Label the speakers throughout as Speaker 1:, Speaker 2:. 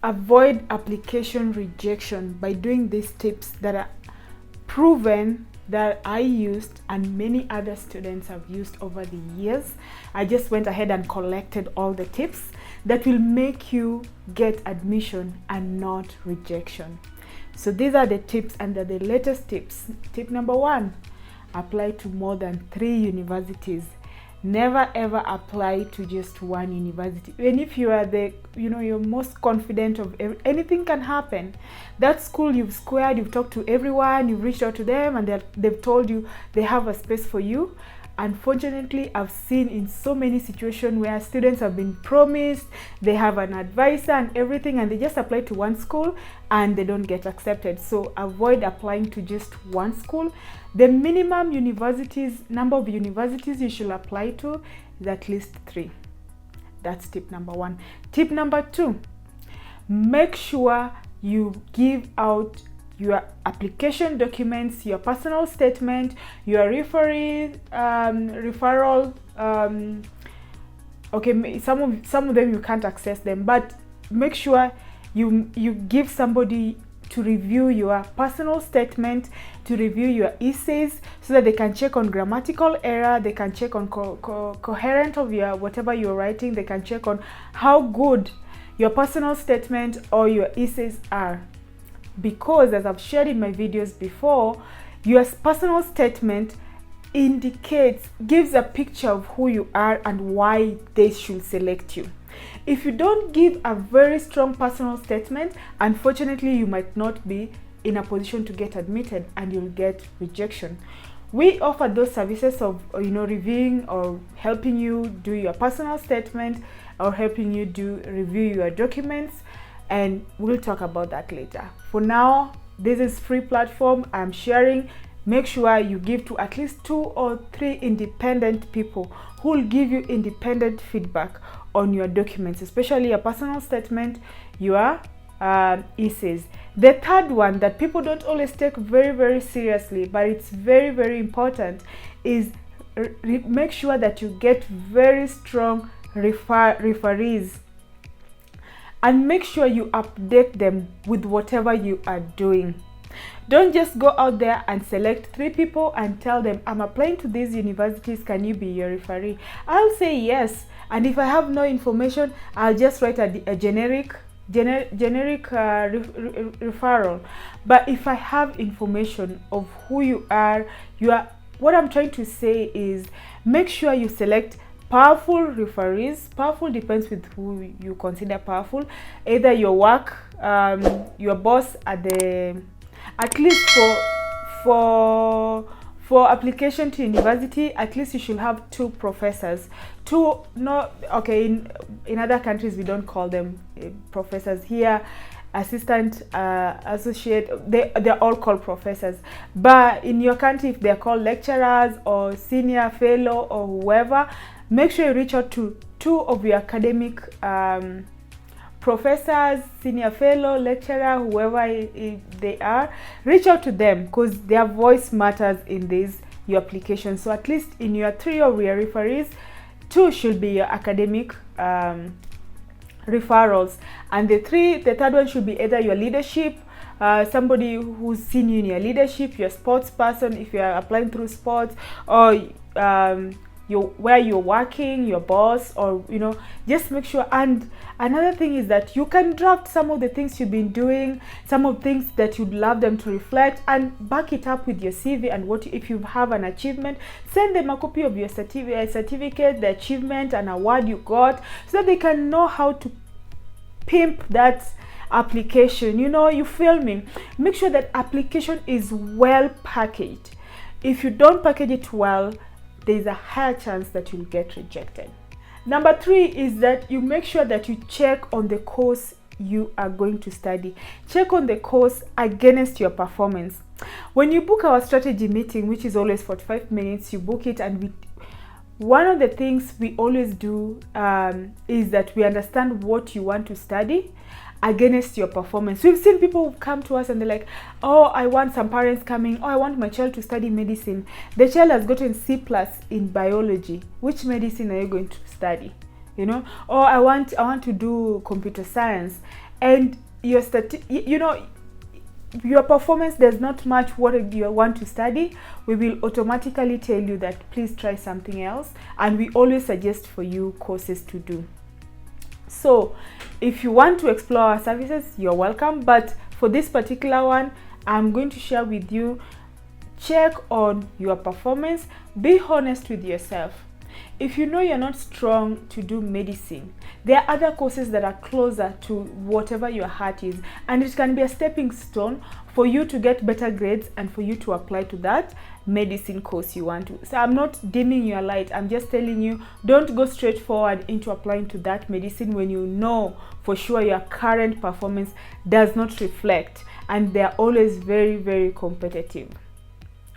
Speaker 1: avoid application rejection by doing these tips that are proven, that I used and many other students have used over the years. I just went ahead and collected all the tips that will make you get admission and not rejection. So these are the tips, and they're the latest tips. Tip number 1, apply to more than 3 universities. Never ever apply to just one university. Even if you are you're most confident of anything can happen. That school you've squared, you've talked to everyone, you've reached out to them, and they've told you they have a space for you. Unfortunately, I've seen in so many situations where students have been promised, they have an advisor and everything, and they just apply to one school and they don't get accepted. So avoid applying to just one school. The minimum number of universities you should apply to is at least 3. That's tip number 1. Tip number 2, make sure you give out your application documents, your personal statement, your referral. Okay, some of them you can't access them, but make sure you give somebody to review your personal statement, to review your essays, so that they can check on grammatical error, they can check on coherent of your whatever you're writing, they can check on how good your personal statement or your essays are. Because as I've shared in my videos before, your personal statement gives a picture of who you are and why they should select you. If you don't give a very strong personal statement, unfortunately you might not be in a position to get admitted and you'll get rejection. We offer those services of reviewing or helping you do your personal statement or helping you review your documents, and we'll talk about that later. For now, this is free platform I'm sharing. Make sure you give to at least 2 or 3 independent people who will give you independent feedback on your documents, especially your personal statement, your essays. The third one that people don't always take very, very seriously, but it's very, very important, is make sure that you get very strong referees, and make sure you update them with whatever you are doing. Don't just go out there and select 3 people and tell them, I'm applying to these universities, can you be your referee? I'll say yes, and if I have no information, I'll just write a generic referral. But if I have information of who you are, what I'm trying to say is make sure you select powerful referees. Powerful depends with who you consider powerful. Either your work, your boss at least for application to university, at least you should have 2 professors. In other countries we don't call them professors. Here, assistant, associate, they're all called professors. But in your country, if they're called lecturers or senior fellow or whoever, make sure you reach out to 2 of your academic professors, senior fellow, lecturer, whoever they are. Reach out to them because their voice matters in your application. So at least in your 3 of your referees, 2 should be your academic referrals, and the third one should be either your leadership, somebody who's seen you in your leadership, your sports person if you are applying through sports, or where you're working, your boss, or just make sure. And another thing is that you can draft some of the things you've been doing, some of the things that you'd love them to reflect, and back it up with your CV. And if you have an achievement, send them a copy of your certificate, the achievement and award you got, so that they can know how to pimp that application. You feel me? Make sure that application is well packaged. If you don't package it well, there's a higher chance that you'll get rejected. Number 3 is that you make sure that you check on the course you are going to study. Check on the course against your performance. When you book our strategy meeting, which is always 45 minutes, you book it, and one of the things we always do is that we understand what you want to study against your performance. We've seen people come to us and they're like, some parents coming, I want my child to study medicine. The child has gotten C+ in biology. Which medicine are you going to study? I want to do computer science, and your your performance does not match what you want to study, we will automatically tell you that please try something else, and we always suggest for you courses to do. So if you want to explore our services, you're welcome, but for this particular one, I'm going to share with you, check on your performance, be honest with yourself. If you know you're not strong to do medicine, there are other courses that are closer to whatever your heart is, and it can be a stepping stone for you to get better grades and for you to apply to that medicine course you want to. So I'm not dimming your light, I'm just telling you, don't go straight forward into applying to that medicine when you know for sure your current performance does not reflect, and they're always very, very competitive.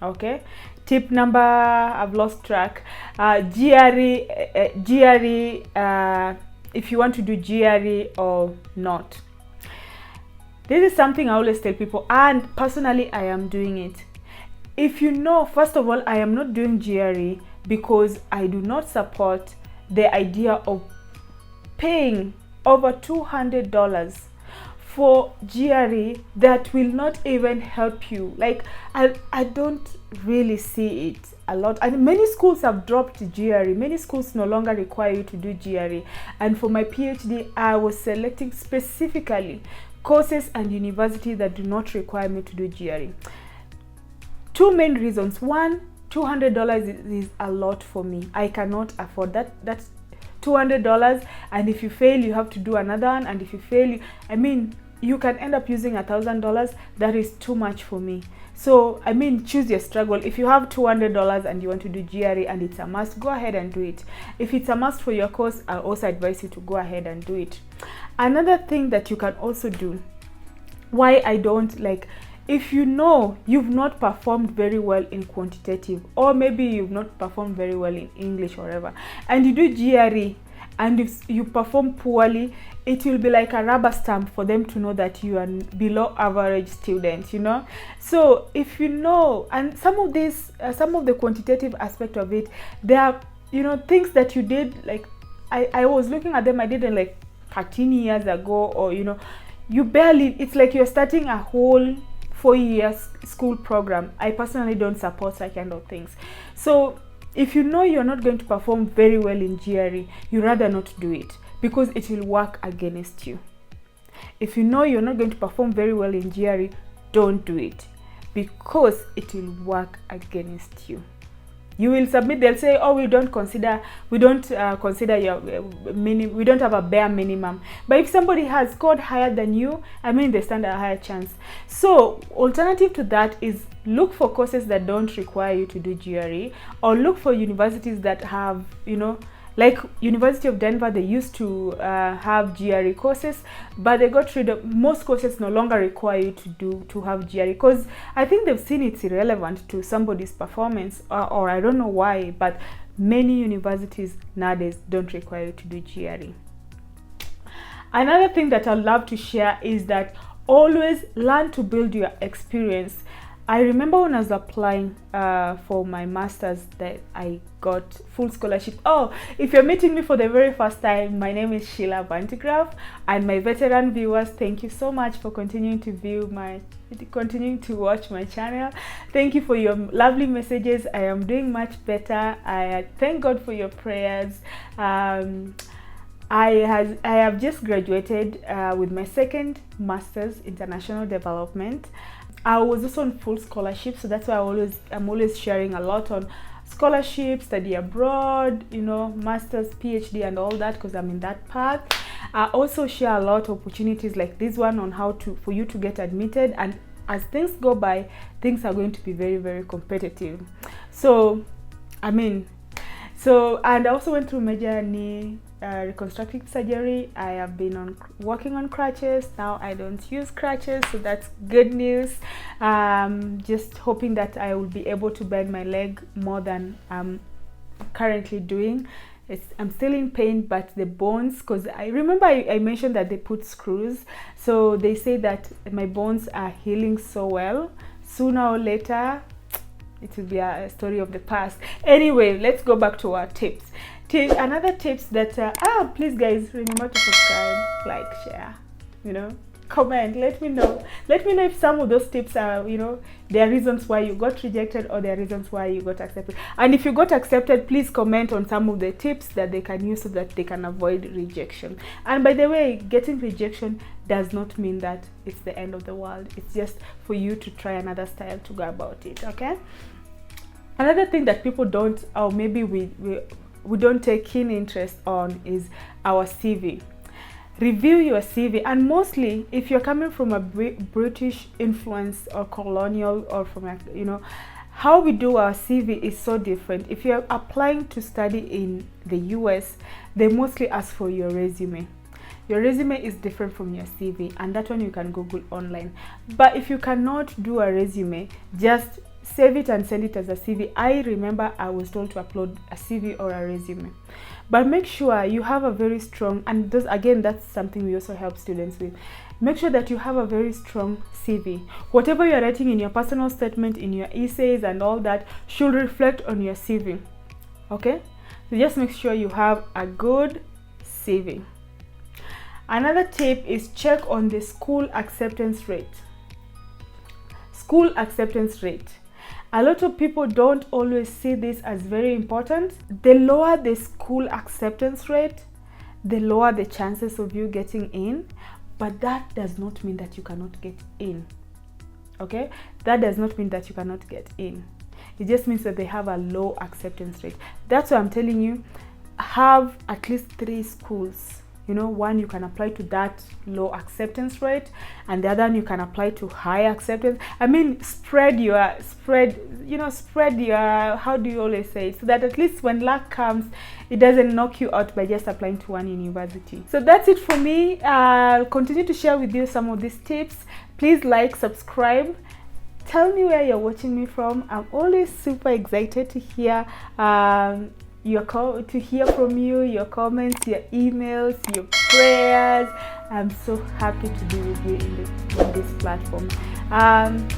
Speaker 1: Okay, tip number, I've lost track. GRE, if you want to do GRE or not. This is something I always tell people, and personally I am doing it. If you know, first of all, I am not doing GRE because I do not support the idea of paying over $200 for GRE that will not even help you. Like, I don't really see it a lot, and many schools have dropped GRE. Many schools no longer require you to do GRE, and for my PhD I was selecting specifically courses and universities that do not require me to do GRE. Two main reasons. One, $200 is a lot for me. I cannot afford that. That's $200, and if you fail you have to do another one, and if you fail, I mean, you can end up using $1,000. That is too much for me. So I mean, choose your struggle. If you have $200 and you want to do GRE and it's a must, go ahead and do it. If it's a must for your course, I'll also advise you to go ahead and do it. Another thing that you can also do, why I don't like, if you know you've not performed very well in quantitative, or maybe you've not performed very well in English or whatever, and you do GRE, and if you perform poorly, it will be like a rubber stamp for them to know that you are below average student, you know. So if you know, and some of the quantitative aspect of it, there are, you know, things that you did, like I was looking at them, I did it like 13 years ago, or you know, you barely, it's like you're starting a whole 4-year school program. I personally don't support that kind of things. So if you know you're not going to perform very well in GRE, you rather not do it, because it will work against you. If you know you're not going to perform very well in GRE, don't do it, because it will work against you. You will submit, they'll say, oh, we don't consider your we don't have a bare minimum. But if somebody has scored higher than you, I mean, they stand a higher chance. So alternative to that is look for courses that don't require you to do GRE, or look for universities that have, you know, like University of Denver, they used to have GRE courses, but they got rid of, most courses no longer require you to have GRE, because I think they've seen it's irrelevant to somebody's performance, or I don't know why, but many universities nowadays don't require you to do GRE. Another thing that I'd love to share is that always learn to build your experience. I remember when I was applying for my master's that I got full scholarship. Oh, if you're meeting me for the very first time, my name is Sheila Vantigraph, and my veteran viewers, thank you so much for continuing to watch my channel. Thank you for your lovely messages. I am doing much better. I thank God for your prayers. I have just graduated with my second master's, international development. I was also on full scholarship, so that's why I'm always sharing a lot on scholarship, study abroad, you know, master's, PhD, and all that, because I'm in that path. I also share a lot of opportunities like this one on how to, for you to get admitted, and as things go by, things are going to be very, very competitive. So I mean, and I also went through major knee reconstructive surgery. I have been working on crutches. Now I don't use crutches, so that's good news. Just hoping that I will be able to bend my leg more than I'm currently doing. I'm still in pain, but the bones, because I remember I mentioned that they put screws, so they say that my bones are healing so well. Sooner or later it will be a story of the past. Anyway, let's go back to our tips. Another tips that please guys, remember to subscribe, like, share. Comment, let me know if some of those tips are, there are reasons why you got rejected, or there are reasons why you got accepted. And if you got accepted, please comment on some of the tips that they can use so that they can avoid rejection. And by the way, getting rejection does not mean that it's the end of the world. It's just for you to try another style to go about it. Okay, another thing that people don't, or maybe we don't take keen interest on, is our CV. Review your CV, and mostly if you're coming from a British influence or colonial, or from how we do our CV is so different. If you're applying to study in the US, they mostly ask for your resume. Your resume is different from your CV, and that one you can Google online. But if you cannot do a resume, just save it and send it as a CV. I remember I was told to upload a CV or a resume, but make sure you have a very strong, and that's something we also help students with. Make sure that you have a very strong CV. Whatever you're writing in your personal statement, in your essays and all that, should reflect on your CV. Okay, so just make sure you have a good CV. Another tip is check on the school acceptance rate. School acceptance rate. A lot of people don't always see this as very important. The lower the school acceptance rate, the lower the chances of you getting in. But that does not mean that you cannot get in. Okay? That does not mean that you cannot get in. It just means that they have a low acceptance rate. That's why I'm telling you, have at least 3 schools. One you can apply to that low acceptance rate, and the other one you can apply to high acceptance. I mean, spread your, how do you always say it, so that at least when luck comes, it doesn't knock you out by just applying to one university. So that's it for me. I'll continue to share with you some of these tips. Please like, subscribe. Tell me where you're watching me from. I'm always super excited to hear from you, your comments, your emails, your prayers. I'm so happy to be with you in this platform.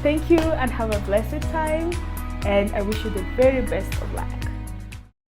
Speaker 1: Thank you, and have a blessed time, and I wish you the very best of luck.